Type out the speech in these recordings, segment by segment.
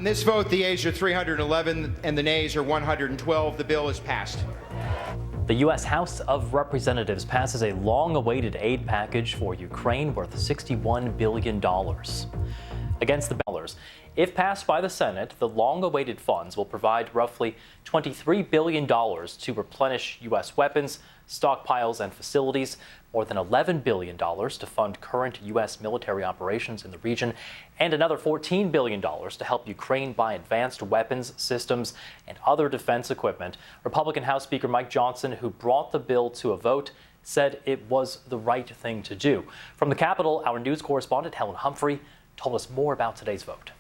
In this vote, the ayes are 311 and the nays are 112. The bill is passed. The U.S. House of Representatives passes a long-awaited aid package for Ukraine worth $61 billion. Against the dollars. If passed by the Senate, the long-awaited funds will provide roughly $23 billion to replenish U.S. weapons, stockpiles, and facilities, more than $11 billion to fund current U.S. military operations in the region, and another $14 billion to help Ukraine buy advanced weapons systems and other defense equipment. Republican House Speaker Mike Johnson, who brought the bill to a vote, said it was the right thing to do. From the Capitol, our news correspondent Helen Humphrey told us more about today's vote.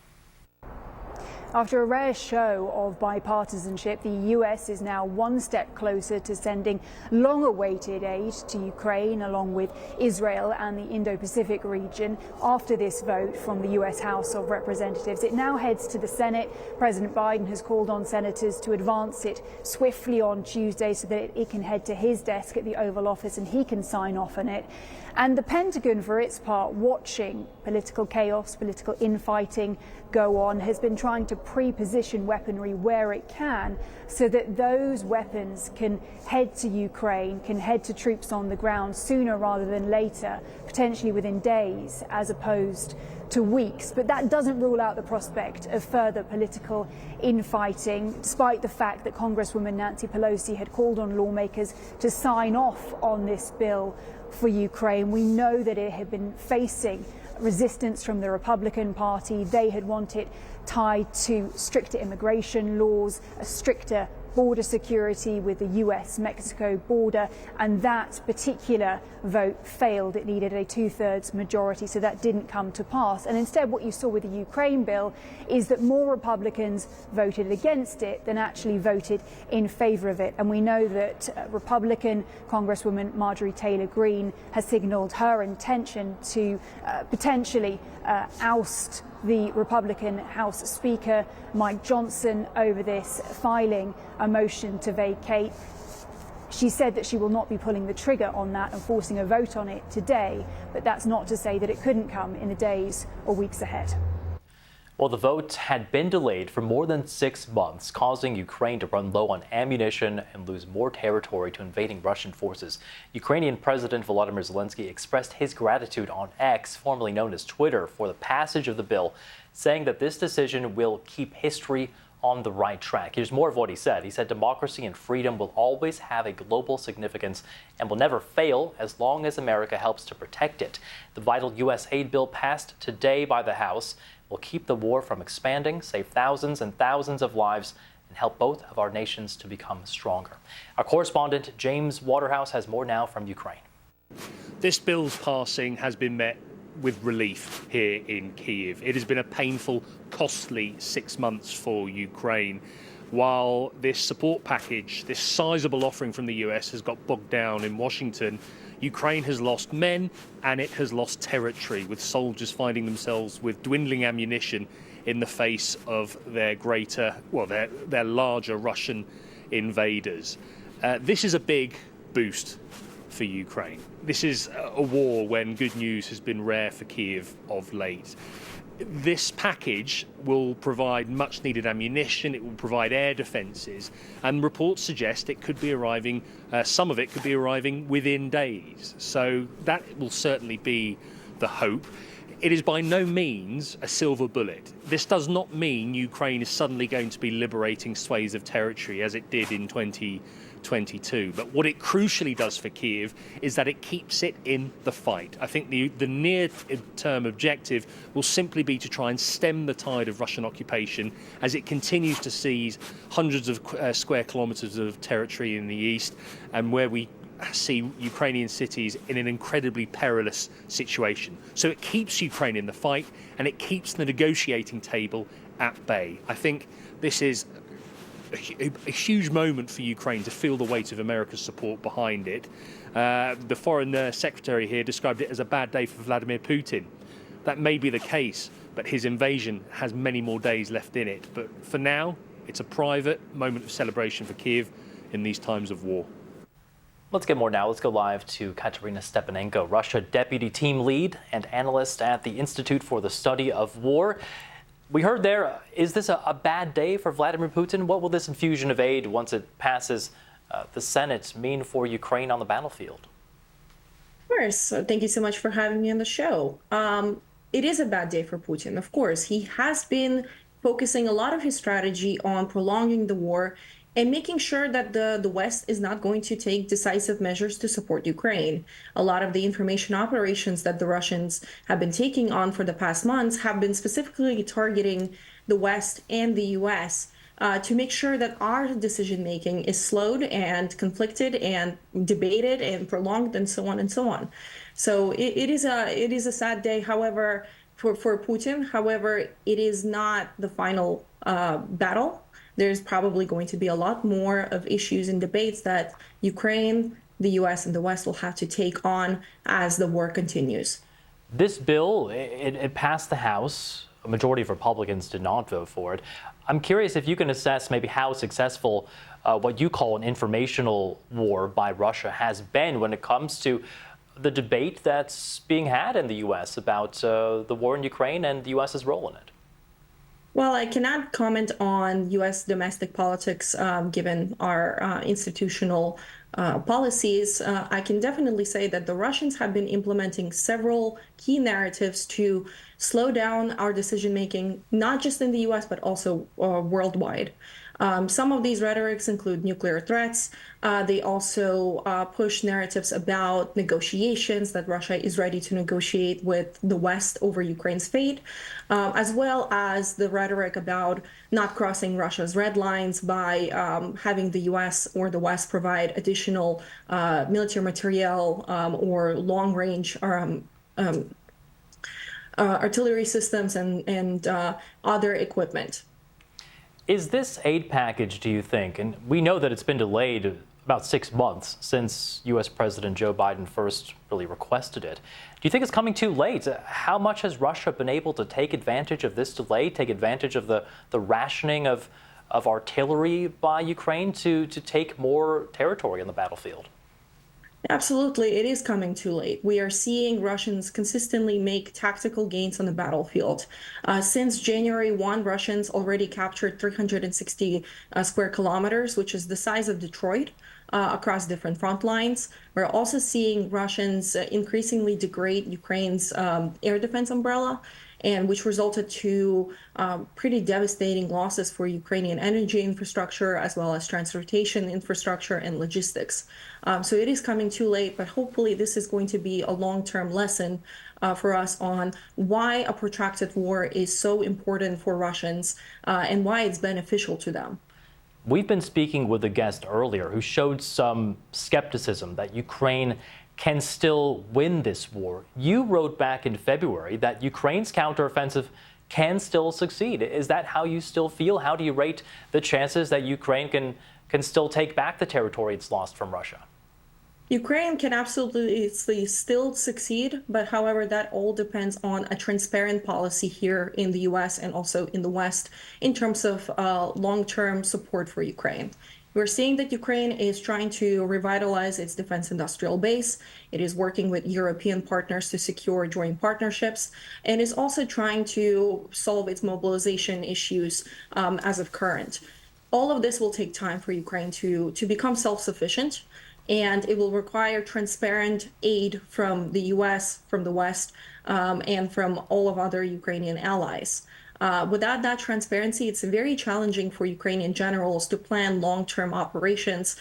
After a rare show of bipartisanship, the U.S. is now one step closer to sending long-awaited aid to Ukraine, along with Israel and the Indo-Pacific region. After this vote from the U.S. House of Representatives, it now heads to the Senate. President Biden has called on senators to advance it swiftly on Tuesday so that it can head to his desk at the Oval Office and he can sign off on it. And the Pentagon, for its part, watching political chaos, political infighting go on, has been trying to pre-position weaponry where it can so that those weapons can head to Ukraine, can head to troops on the ground sooner rather than later, potentially within days as opposed to weeks. But that doesn't rule out the prospect of further political infighting, despite the fact that Congresswoman Nancy Pelosi had called on lawmakers to sign off on this bill for Ukraine. We know that it had been facing resistance from the Republican Party. They had wanted tied to stricter immigration laws, a stricter border security with the US-Mexico border, and that particular vote failed. It needed a two-thirds majority, so that didn't come to pass. And instead, what you saw with the Ukraine bill is that more Republicans voted against it than actually voted in favor of it. And we know that Republican Congresswoman Marjorie Taylor Greene has signaled her intention to potentially oust the Republican House Speaker Mike Johnson over this, filing a motion to vacate. She said that she will not be pulling the trigger on that and forcing a vote on it today, but that's not to say that it couldn't come in the days or weeks ahead. Well, the vote had been delayed for more than 6 months, causing Ukraine to run low on ammunition and lose more territory to invading Russian forces. Ukrainian President Volodymyr Zelensky expressed his gratitude on X, formerly known as Twitter, for the passage of the bill, saying that this decision will keep history on the right track. Here's more of what he said. He said democracy and freedom will always have a global significance and will never fail as long as America helps to protect it. The vital U.S. aid bill passed today by the House will keep the war from expanding, save thousands and thousands of lives, and help both of our nations to become stronger. Our correspondent James Waterhouse has more now from Ukraine. This bill's passing has been met with relief here in Kyiv. It has been a painful, costly 6 months for Ukraine. While this support package, this sizable offering from the US, has got bogged down in Washington, Ukraine has lost men and it has lost territory, with soldiers finding themselves with dwindling ammunition in the face of their larger Russian invaders. This is a big boost for Ukraine. This is a war when good news has been rare for Kyiv of late. This package will provide much needed ammunition, it will provide air defences, and reports suggest it could be arriving, some of it could be arriving within days. So that will certainly be the hope. It is by no means a silver bullet. This does not mean Ukraine is suddenly going to be liberating swathes of territory as it did in 2022. But what it crucially does for Kyiv is that it keeps it in the fight. I think the near-term objective will simply be to try and stem the tide of Russian occupation as it continues to seize hundreds of square kilometres of territory in the east, and where we see Ukrainian cities in an incredibly perilous situation. So it keeps Ukraine in the fight and it keeps the negotiating table at bay. I think this is a huge moment for Ukraine to feel the weight of America's support behind it. The foreign secretary here described it as a bad day for Vladimir Putin. That may be the case, but his invasion has many more days left in it. But for now, it's a private moment of celebration for Kyiv in these times of war. Let's get more now. Let's go live to Katerina Stepanenko, Russia deputy team lead and analyst at the Institute for the Study of War. We heard there, is this a bad day for Vladimir Putin? What will this infusion of aid, once it passes the Senate, mean for Ukraine on the battlefield? Of course. So thank you so much for having me on the show. It is a bad day for Putin, of course. He has been focusing a lot of his strategy on prolonging the war and making sure that the West is not going to take decisive measures to support Ukraine. A lot of the information operations that the Russians have been taking on for the past months have been specifically targeting the West and the US to make sure that our decision-making is slowed and conflicted and debated and prolonged and so on and so on. So it is a sad day, however, for Putin. However, it is not the final battle. There's probably going to be a lot more of issues and debates that Ukraine, the US, and the West will have to take on as the war continues. This bill, it passed the House. A majority of Republicans did not vote for it. I'm curious if you can assess maybe how successful what you call an informational war by Russia has been when it comes to the debate that's being had in the U.S. about the war in Ukraine and the U.S.'s role in it. Well, I cannot comment on U.S. domestic politics given our institutional policies. I can definitely say that the Russians have been implementing several key narratives to slow down our decision-making, not just in the U.S., but also worldwide. Some of these rhetorics include nuclear threats. They also push narratives about negotiations, that Russia is ready to negotiate with the West over Ukraine's fate, as well as the rhetoric about not crossing Russia's red lines by having the US or the West provide additional military materiel or long-range artillery systems and other equipment. Is this aid package, do you think, and we know that it's been delayed about 6 months since U.S. President Joe Biden first really requested it. Do you think it's coming too late? How much has Russia been able to take advantage of this delay, take advantage of the rationing of artillery by Ukraine to take more territory on the battlefield? Absolutely, it is coming too late. We are seeing Russians consistently make tactical gains on the battlefield. Since January 1, Russians already captured 360 square kilometers, which is the size of Detroit, across different front lines. We're also seeing Russians increasingly degrade Ukraine's air defense umbrella, and which resulted to pretty devastating losses for Ukrainian energy infrastructure, as well as transportation infrastructure and logistics. So it is coming too late, but hopefully this is going to be a long-term lesson for us on why a protracted war is so important for Russians and why it's beneficial to them. We've been speaking with a guest earlier who showed some skepticism that Ukraine can still win this war. You wrote back in February that Ukraine's counteroffensive can still succeed. Is that how you still feel? How do you rate the chances that Ukraine can still take back the territory it's lost from Russia? Ukraine can absolutely still succeed, but however, that all depends on a transparent policy here in the US and also in the West in terms of long-term support for Ukraine. We're seeing that Ukraine is trying to revitalize its defense industrial base. It is working with European partners to secure joint partnerships, and is also trying to solve its mobilization issues as of current. All of this will take time for Ukraine to become self-sufficient, and it will require transparent aid from the US, from the West, and from all of other Ukrainian allies. Without that transparency, it's very challenging for Ukrainian generals to plan long-term operations,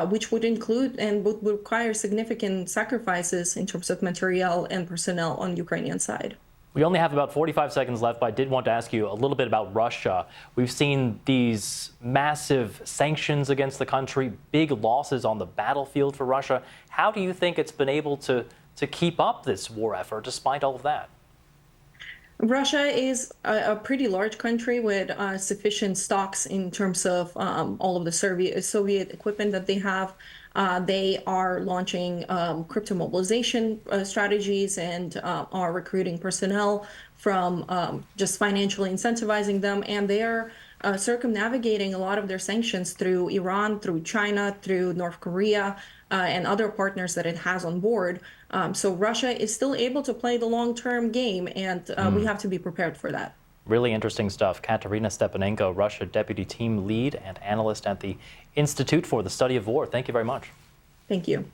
which would include and would require significant sacrifices in terms of materiel and personnel on the Ukrainian side. We only have about 45 seconds left, but I did want to ask you a little bit about Russia. We've seen these massive sanctions against the country, big losses on the battlefield for Russia. How do you think it's been able to keep up this war effort despite all of that? Russia is a pretty large country with sufficient stocks in terms of all of the Soviet equipment that they have. They are launching crypto mobilization strategies and are recruiting personnel from just financially incentivizing them. And they are circumnavigating a lot of their sanctions through Iran, through China, through North Korea, and other partners that it has on board. So Russia is still able to play the long-term game, and we have to be prepared for that. Really interesting stuff. Katerina Stepanenko, Russia Deputy Team Lead and Analyst at the Institute for the Study of War. Thank you very much. Thank you.